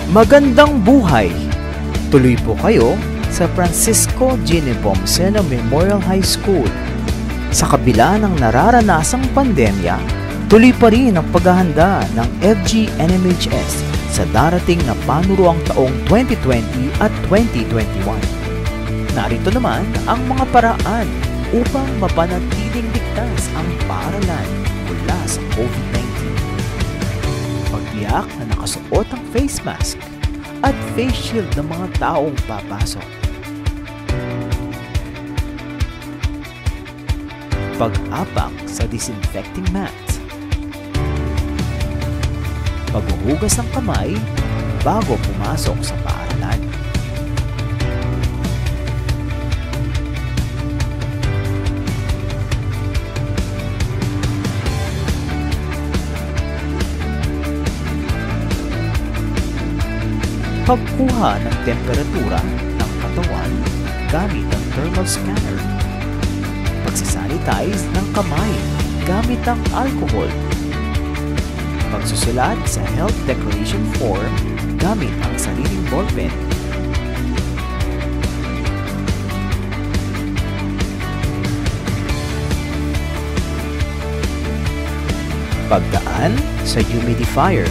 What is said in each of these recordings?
Magandang buhay! Tuloy po kayo sa Francisco G. Nepomuceno Memorial High School. Sa kabila ng nararanasang pandemya, tuloy pa rin ang paghahanda ng FG NMHS sa darating na panuruang taong 2020 at 2021. Narito naman ang mga paraan upang mapanatiling ligtas ang paaralan mula sa COVID-19. Pagbiyak na nakasuot ang face mask at face shield ng mga taong papasok. Pag-apak sa disinfecting mat. Paghuhugas ng kamay bago pumasok sa paaralan. Pagkuha ng temperatura ng katawan gamit ang thermal scanner. Pagsasanitize ng kamay gamit ang alcohol. Pagsusulat sa health declaration form gamit ang sariling ballpen. Pagdaan sa humidifier.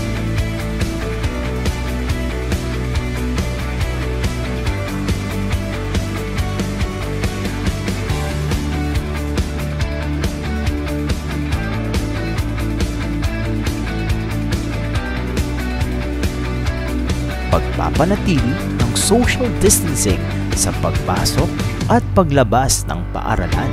Pagpapanatili ng social distancing sa pagpasok at paglabas ng paaralan.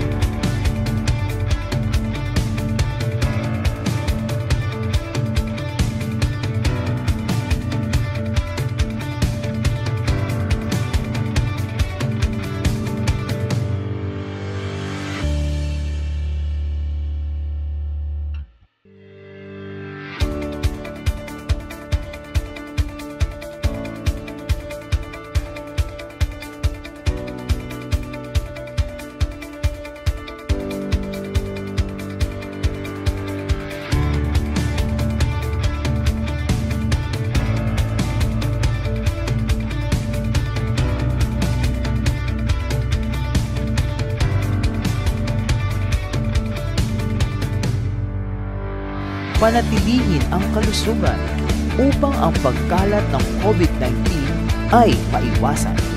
Panatilihin ang kalusugan upang ang pagkalat ng COVID-19 ay maiwasan.